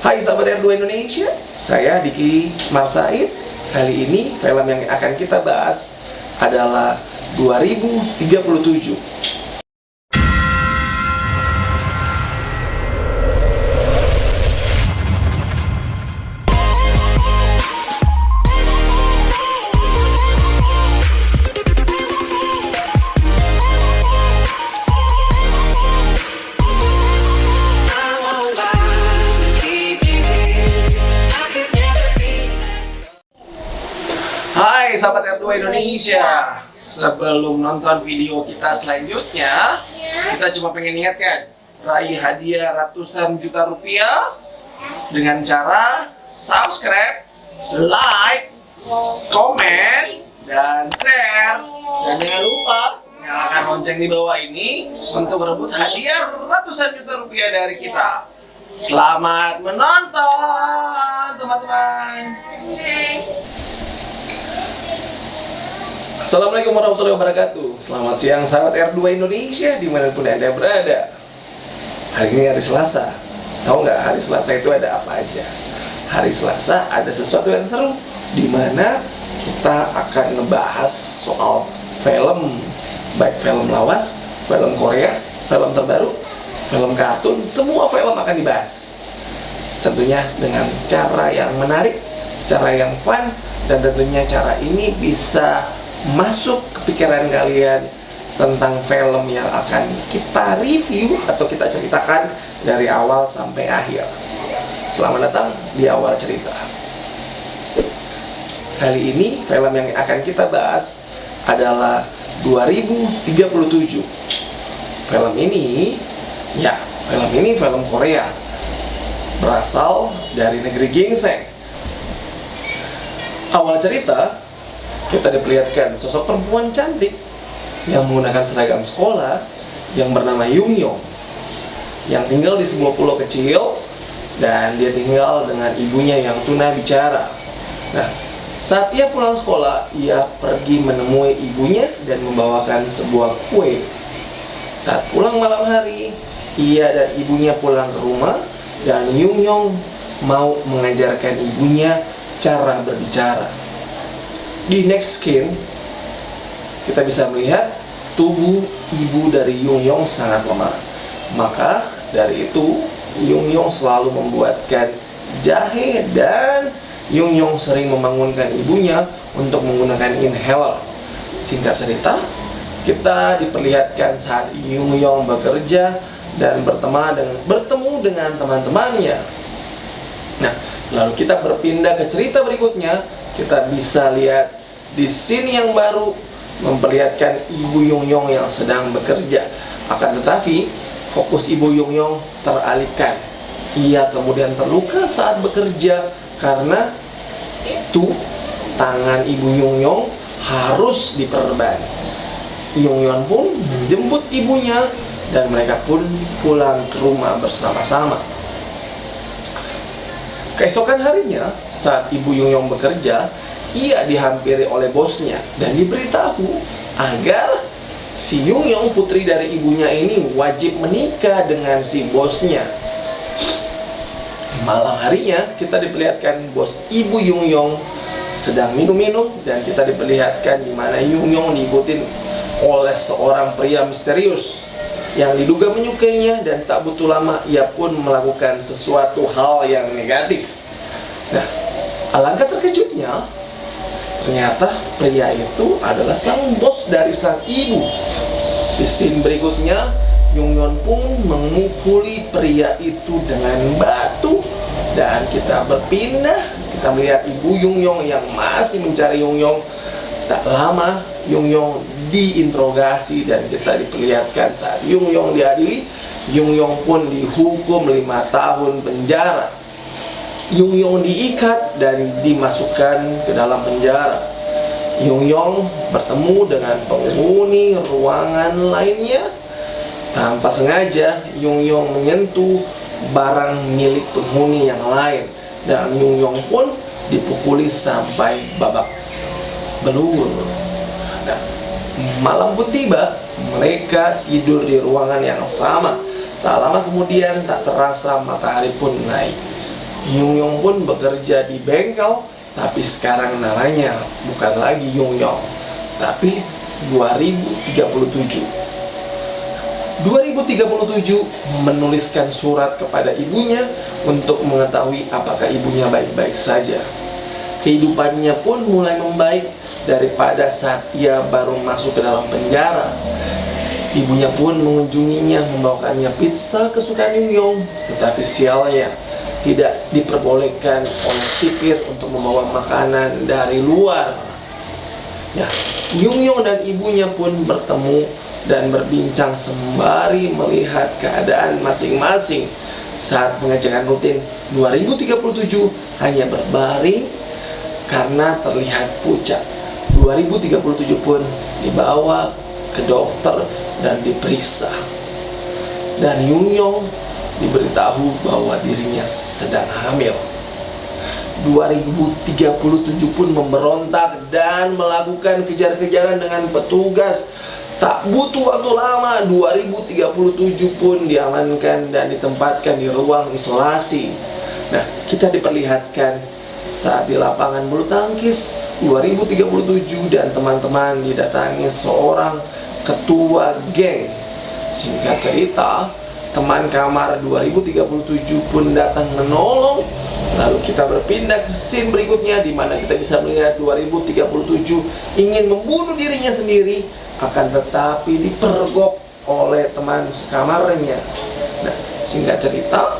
Hai sahabat R2 Indonesia, saya Diki Marsaid. Kali ini film yang akan kita bahas adalah 2037. Hai sahabat R2 Indonesia, sebelum nonton video kita selanjutnya, kita cuma pengen ingatkan, raih hadiah ratusan juta rupiah dengan cara subscribe, like, komen, dan share. Dan jangan lupa nyalakan lonceng di bawah ini untuk merebut hadiah ratusan juta rupiah dari kita. Selamat menonton teman-teman. Assalamualaikum warahmatullahi wabarakatuh. Selamat siang sahabat R2 Indonesia dimanapun Anda berada. Hari ini hari Selasa. Tahu nggak hari Selasa itu ada apa aja? Hari Selasa ada sesuatu yang seru, dimana kita akan ngebahas soal film. Baik film lawas, film Korea, film terbaru, film kartun, semua film akan dibahas. Tentunya dengan cara yang menarik, cara yang fun, dan tentunya cara ini bisa masuk ke pikiran kalian tentang film yang akan kita review atau kita ceritakan dari awal sampai akhir. Selamat datang di awal cerita. Kali ini film yang akan kita bahas adalah 2037. Film ini film Korea, berasal dari negeri ginseng. Awal cerita kita diperlihatkan sosok perempuan cantik yang menggunakan seragam sekolah yang bernama Yoongyong, yang tinggal di sebuah pulau kecil dan dia tinggal dengan ibunya yang tunabicara. Nah, saat ia pulang sekolah, ia pergi menemui ibunya dan membawakan sebuah kue. Saat pulang malam hari, ia dan ibunya pulang ke rumah dan Yoongyong mau mengajarkan ibunya cara berbicara. Di next scene, kita bisa melihat tubuh ibu dari Yoongyong sangat lemah. Maka dari itu, Yoongyong selalu membuatkan jahe dan Yoongyong sering membangunkan ibunya untuk menggunakan inhaler. Singkat cerita, kita diperlihatkan saat Yoongyong bekerja dan bertemu dengan teman-temannya. Nah, lalu kita berpindah ke cerita berikutnya. Kita bisa lihat di scene yang baru memperlihatkan ibu Yoongyong yang sedang bekerja. Akan tetapi, fokus ibu Yoongyong teralihkan. Ia kemudian terluka saat bekerja karena itu tangan ibu Yoongyong harus diperban. Yoongyong pun menjemput ibunya dan mereka pun pulang ke rumah bersama-sama. Keesokan harinya, saat ibu Yoongyong bekerja, ia dihampiri oleh bosnya dan diberitahu agar si Yoongyong, putri dari ibunya ini, wajib menikah dengan si bosnya. Malam harinya, kita diperlihatkan bos ibu Yoongyong sedang minum-minum dan kita diperlihatkan di mana Yoongyong diikutin oleh seorang pria misterius yang diduga menyukainya, dan tak butuh lama ia pun melakukan sesuatu hal yang negatif. Nah, alangkah terkejutnya, ternyata pria itu adalah sang bos dari sang ibu. Di scene berikutnya, Yoongyong pun memukuli pria itu dengan batu, dan kita berpindah, kita melihat ibu Yoongyong yang masih mencari Yoongyong. Tak lama, Yoongyong diinterogasi dan kita diperlihatkan saat Yoongyong diadili, Yoongyong pun dihukum 5 tahun penjara. Yoongyong diikat dan dimasukkan ke dalam penjara. Yoongyong bertemu dengan penghuni ruangan lainnya. Tanpa sengaja, Yoongyong menyentuh barang milik penghuni yang lain dan Yoongyong pun dipukuli sampai babak belur. Nah, malam pun tiba, mereka tidur di ruangan yang sama. Tak lama kemudian, tak terasa matahari pun naik. Yung Yong pun bekerja di bengkel, tapi sekarang namanya bukan lagi Yung Yong, tapi 2037. 2037 menuliskan surat kepada ibunya untuk mengetahui apakah ibunya baik-baik saja. Kehidupannya pun mulai membaik daripada saat ia baru masuk ke dalam penjara. Ibunya pun mengunjunginya, membawakannya pizza kesukaan Yung Yong, tetapi sialnya tidak diperbolehkan oleh sipir untuk membawa makanan dari luar. Ya, Yung Yong dan ibunya pun bertemu dan berbincang sembari melihat keadaan masing-masing. Saat pengecekan rutin 2037 hanya berbaring karena terlihat pucat. 2037 pun dibawa ke dokter dan diperiksa. Dan Yung Yong diberitahu bahwa dirinya sedang hamil. 2037 pun memberontak dan melakukan kejar-kejaran dengan petugas. Tak butuh waktu lama, 2037 pun diamankan dan ditempatkan di ruang isolasi. Nah, kita diperlihatkan saat di lapangan bulu tangkis 2037 dan teman-teman didatangi seorang ketua geng. Singkat cerita, teman kamar 2037 pun datang menolong. Lalu kita berpindah ke scene berikutnya, di mana kita bisa melihat 2037 ingin membunuh dirinya sendiri, akan tetapi dipergok oleh teman sekamarnya. Nah, singkat cerita,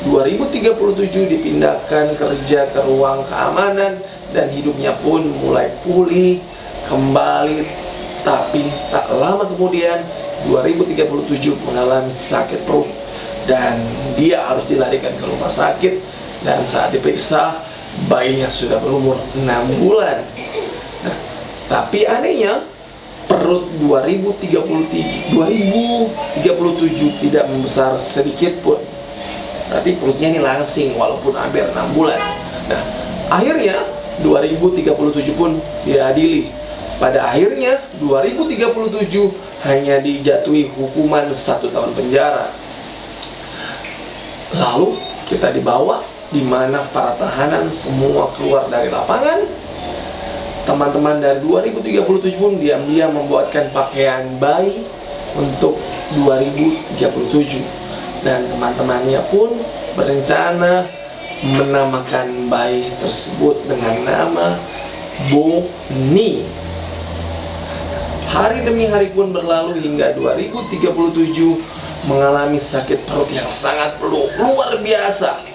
2037 dipindahkan kerja ke ruang keamanan dan hidupnya pun mulai pulih kembali. Tapi tak lama kemudian 2037 mengalami sakit perut dan dia harus dilarikan ke rumah sakit. Dan saat diperiksa, bayinya sudah berumur 6 bulan. Nah, tapi anehnya perut 2037 tidak membesar sedikit pun. Berarti perutnya ini langsing walaupun hampir 6 bulan. Nah, akhirnya 2037 pun diadili. Pada akhirnya 2037 hanya dijatuhi hukuman 1 tahun penjara. Lalu kita dibawa, di mana para tahanan semua keluar dari lapangan. Teman-teman dari 2037 pun diam-diam membuatkan pakaian bayi untuk 2037. Dan teman-temannya pun berencana menamakan bayi tersebut dengan nama Bonnie. Hari demi hari pun berlalu hingga 2037 mengalami sakit perut yang sangat luar biasa.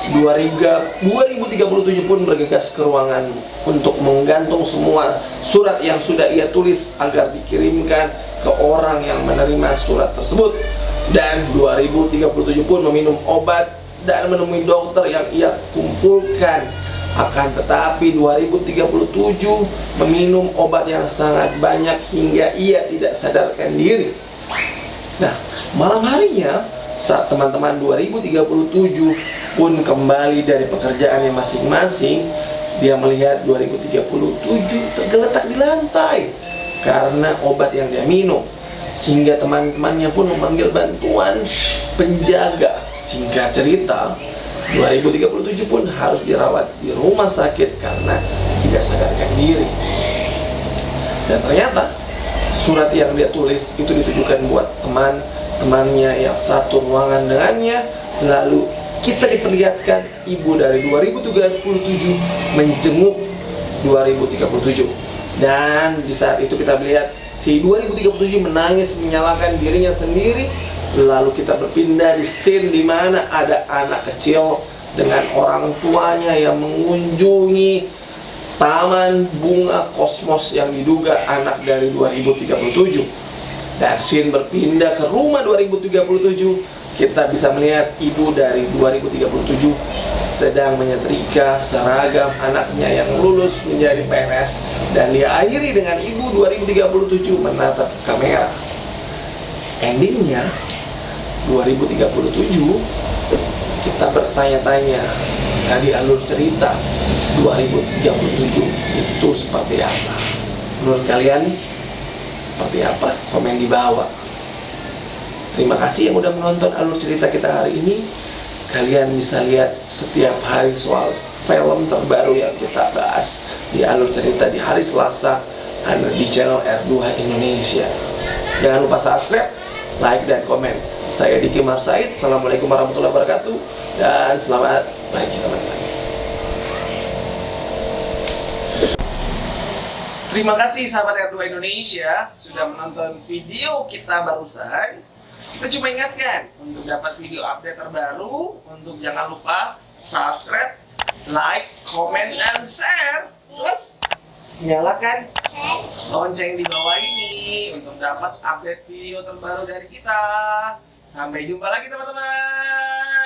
2037 pun bergegas ke ruangan untuk menggantung semua surat yang sudah ia tulis agar dikirimkan ke orang yang menerima surat tersebut. Dan 2037 pun meminum obat dan menemui dokter yang ia kumpulkan. Akan tetapi 2037 meminum obat yang sangat banyak hingga ia tidak sadarkan diri. Nah, malam harinya saat teman-teman 2037 pun kembali dari pekerjaannya masing-masing, dia melihat 2037 tergeletak di lantai karena obat yang dia minum. Sehingga teman-temannya pun memanggil bantuan penjaga. Singkat cerita, 2037 pun harus dirawat di rumah sakit karena tidak sadarkan diri. Dan ternyata surat yang dia tulis itu ditujukan buat teman-temannya yang satu ruangan dengannya. Lalu kita diperlihatkan ibu dari 2037 menjenguk 2037. Dan di saat itu kita melihat si 2037 menangis menyalahkan dirinya sendiri. Lalu kita berpindah di scene di mana ada anak kecil dengan orang tuanya yang mengunjungi taman bunga kosmos yang diduga anak dari 2037. Dan scene berpindah ke rumah 2037. Kita bisa melihat ibu dari 2037 sedang menyetrika seragam anaknya yang lulus menjadi PNS. Dan diakhiri dengan ibu 2037 menatap kamera. Endingnya 2037 kita bertanya-tanya dari alur cerita 2037 itu seperti apa. Menurut kalian seperti apa? Komen di bawah. Terima kasih yang udah menonton alur cerita kita hari ini. kalian bisa lihat setiap hari soal film terbaru yang kita bahas di Alur Cerita di hari Selasa di channel R2 Indonesia. Jangan lupa subscribe, like, dan komen. Saya Diki Marsaid. Assalamualaikum warahmatullahi wabarakatuh, dan selamat pagi teman-teman. Terima kasih sahabat R2 Indonesia sudah menonton video kita barusan. Kita cuma ingatkan untuk dapat video update terbaru, untuk jangan lupa subscribe, like, comment, and share. Plus nyalakan lonceng di bawah ini untuk dapat update video terbaru dari kita. Sampai jumpa lagi teman-teman.